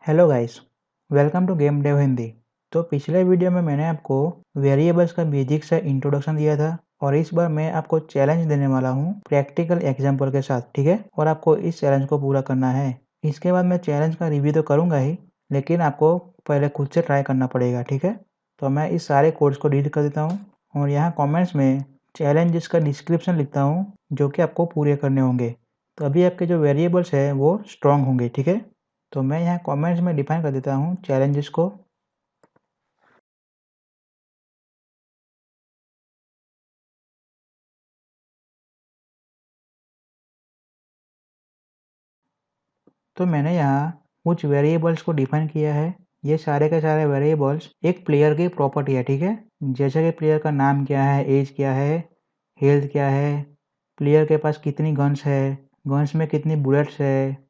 Hello guys, welcome to game dev Hindi. तो पिछले video में मैंने आपको वेरिएबल्स का बेसिक से इंट्रोडक्शन दिया था और इस बार मैं आपको चैलेंज देने वाला हूँ प्रैक्टिकल एग्जांपल के साथ, ठीक है। और आपको इस चैलेंज को पूरा करना है। इसके बाद मैं चैलेंज का रिव्यू तो करूँगा ही, लेकिन आपको पहले खुद से ट्राई करना पड़ेगा, ठीक है। तो मैं इस सारे कोड्स को डिलीट कर देता हूँ और यहाँ कॉमेंट्स में चैलेंज का डिस्क्रिप्शन लिखता हूँ जो कि आपको पूरे करने होंगे। तो अभी आपके जो वेरिएबल्स है वो स्ट्रॉन्ग होंगे, ठीक है। तो मैं यहाँ कमेंट्स में डिफाइन कर देता हूँ चैलेंजेस को। तो मैंने यहाँ कुछ वेरिएबल्स को डिफाइन किया है। ये सारे के सारे वेरिएबल्स एक प्लेयर की प्रॉपर्टी है, ठीक है। जैसे कि प्लेयर का नाम क्या है, एज क्या है, हेल्थ क्या है, प्लेयर के पास कितनी गन्स है, गन्स में कितनी बुलेट्स है,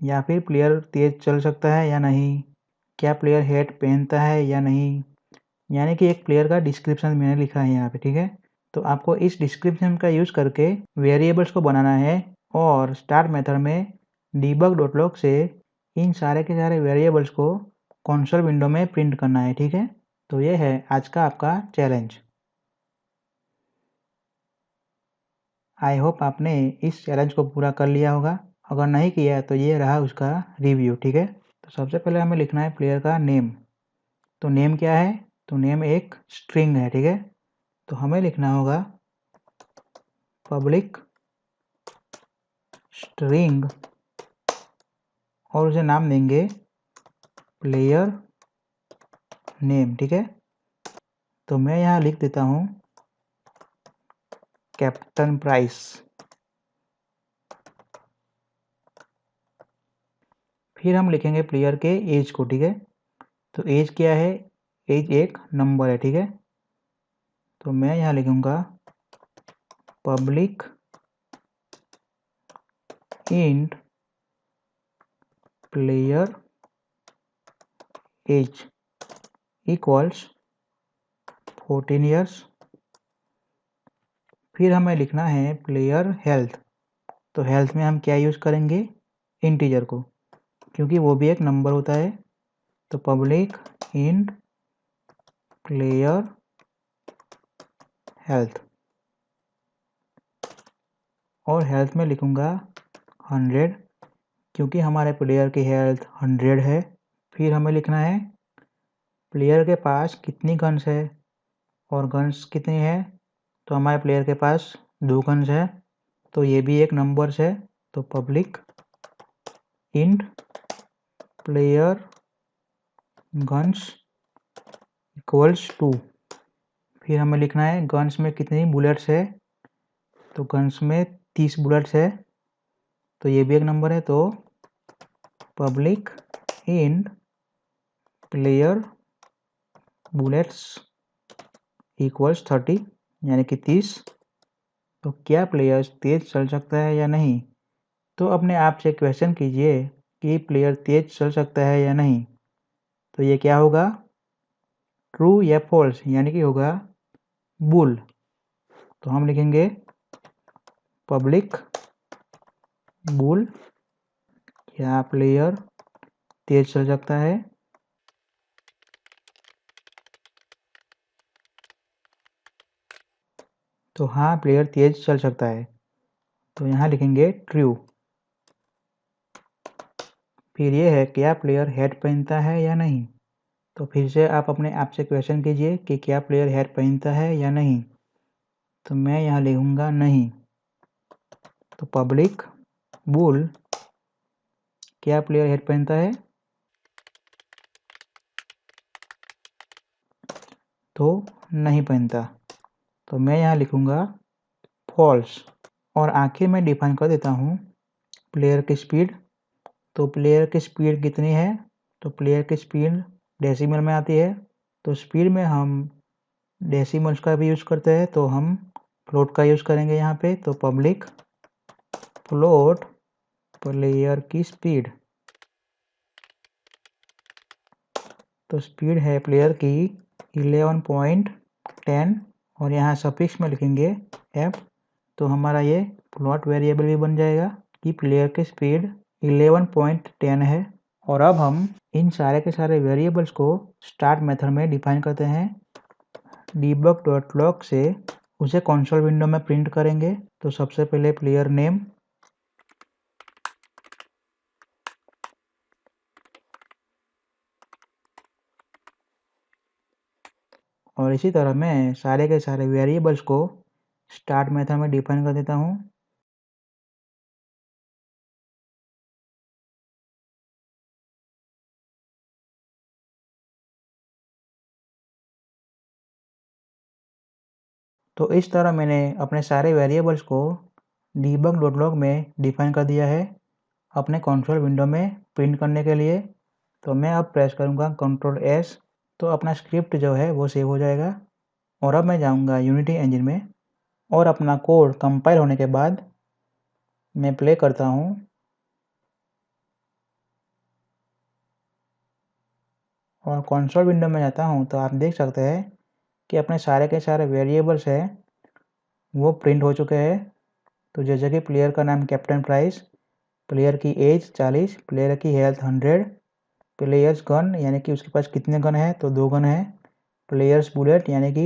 या फिर प्लेयर तेज चल सकता है या नहीं, क्या प्लेयर हेड पहनता है या नहीं। यानी कि एक प्लेयर का डिस्क्रिप्शन मैंने लिखा है यहाँ पे, ठीक है। तो आपको इस डिस्क्रिप्शन का यूज़ करके वेरिएबल्स को बनाना है और स्टार्ट मेथड में debug.log से इन सारे के सारे वेरिएबल्स को कंसोल विंडो में प्रिंट करना है, ठीक है। तो ये है आज का आपका चैलेंज। आई होप आपने इस चैलेंज को पूरा कर लिया होगा। अगर नहीं किया तो ये रहा उसका रिव्यू, ठीक है। तो सबसे पहले हमें लिखना है प्लेयर का नेम। तो नेम क्या है? तो नेम एक स्ट्रिंग है, ठीक है। तो हमें लिखना होगा पब्लिक स्ट्रिंग और उसे नाम देंगे प्लेयर नेम, ठीक है। तो मैं यहाँ लिख देता हूँ कैप्टन प्राइस। फिर हम लिखेंगे प्लेयर के एज को, ठीक है। तो एज क्या है? एज एक नंबर है, ठीक है। तो मैं यहाँ लिखूँगा public int player age equals 14 years. फिर हमें लिखना है प्लेयर हेल्थ। तो हेल्थ में हम क्या यूज़ करेंगे? इंटीजर को, क्योंकि वो भी एक नंबर होता है। तो पब्लिक इंट प्लेयर हेल्थ और हेल्थ में लिखूँगा 100, क्योंकि हमारे प्लेयर की हेल्थ 100 है। फिर हमें लिखना है प्लेयर के पास कितनी गन्स है और गन्स कितनी है। तो हमारे प्लेयर के पास 2 गन्स है, तो ये भी एक नंबर्स है। तो public int player guns equals 2। फिर हमें लिखना है गन्स में कितनी बुलेट्स है। तो गन्स में 30 बुलेट्स है, तो ये भी एक नंबर है। तो public int player bullets equals 30, यानी कि 30। तो क्या प्लेयर तेज चल सकता है या नहीं? तो अपने आप से क्वेश्चन कीजिए कि प्लेयर तेज चल सकता है या नहीं। तो ये क्या होगा? ट्रू या फॉल्स, यानी कि होगा बुल। तो हम लिखेंगे पब्लिक बुल, क्या प्लेयर तेज चल सकता है। तो हाँ, प्लेयर तेज चल सकता है। तो यहाँ लिखेंगे ट्रू। फिर ये है क्या प्लेयर हेड पहनता है या नहीं। तो फिर से आप अपने आप से क्वेश्चन कीजिए कि क्या प्लेयर हेड पहनता है या नहीं। तो मैं यहाँ लिखूँगा नहीं। तो पब्लिक बुल, क्या प्लेयर हेड पहनता है। तो नहीं पहनता। तो मैं यहाँ लिखूँगा फॉल्स। और आखिर में डिफाइन कर देता हूँ प्लेयर की स्पीड। तो प्लेयर की स्पीड कितनी है? तो प्लेयर की स्पीड डेसिमल में आती है। तो स्पीड में हम डेसिमल्स का भी यूज़ करते हैं, तो हम फ्लोट का यूज़ करेंगे यहाँ पे। तो पब्लिक फ्लोट प्लेयर की स्पीड। तो स्पीड है प्लेयर की 11.10 और यहाँ सफिक्स में लिखेंगे f। तो हमारा ये फ्लोट वेरिएबल भी बन जाएगा कि प्लेयर की स्पीड 11.10 है और अब हम इन सारे के सारे वेरिएबल्स को स्टार्ट मेथड में डिफाइन करते हैं। debug.log से उसे कंसोल विंडो में प्रिंट करेंगे। तो सबसे पहले प्लेयर नेम, और इसी तरह मैं सारे के सारे वेरिएबल्स को स्टार्ट मेथड में डिफाइन कर देता हूँ। तो इस तरह मैंने अपने सारे वेरिएबल्स को debug.log में डिफाइन कर दिया है अपने कंसोल विंडो में प्रिंट करने के लिए। तो मैं अब प्रेस करूँगा Ctrl+S, तो अपना स्क्रिप्ट जो है वो सेव हो जाएगा। और अब मैं जाऊँगा यूनिटी इंजन में और अपना कोड कंपाइल होने के बाद मैं प्ले करता हूँ। और कंसोल विंडो में जाता हूँ तो आप देख सकते हैं कि अपने सारे के सारे वेरिएबल्स हैं वो प्रिंट हो चुके हैं। तो जैसे कि प्लेयर का नाम कैप्टन प्राइस, प्लेयर की एज 40, प्लेयर की हेल्थ 100, प्लेयर्स गन यानी कि उसके पास कितने गन है तो 2 गन है, प्लेयर्स बुलेट यानी कि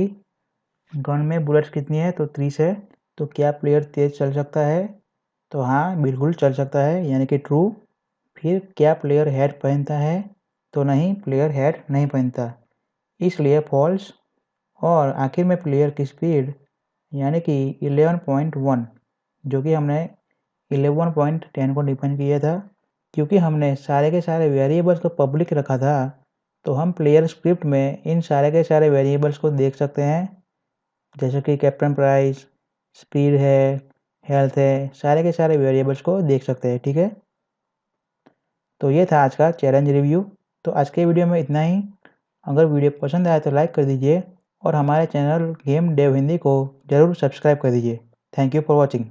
गन में बुलेट्स कितनी है तो 30 है। तो क्या प्लेयर तेज चल सकता है तो हाँ बिल्कुल चल सकता है यानी कि ट्रू। फिर क्या प्लेयर हेड पहनता है तो नहीं, प्लेयर हेड नहीं पहनता इसलिए फॉल्स। और आखिर में प्लेयर की स्पीड यानी कि 11.1, जो कि हमने 11.10 को डिफाइन किया था। क्योंकि हमने सारे के सारे वेरिएबल्स को पब्लिक रखा था तो हम प्लेयर स्क्रिप्ट में इन सारे के सारे वेरिएबल्स को देख सकते हैं, जैसे कि कैप्टन प्राइस, स्पीड है, हेल्थ है, सारे के सारे वेरिएबल्स को देख सकते हैं। ठीक है, तो ये था आज का चैलेंज रिव्यू। तो आज के वीडियो में इतना ही। अगर वीडियो पसंद आया तो लाइक कर दीजिए और हमारे चैनल गेम डेव हिंदी को ज़रूर सब्सक्राइब कर दीजिए। Thank you for watching.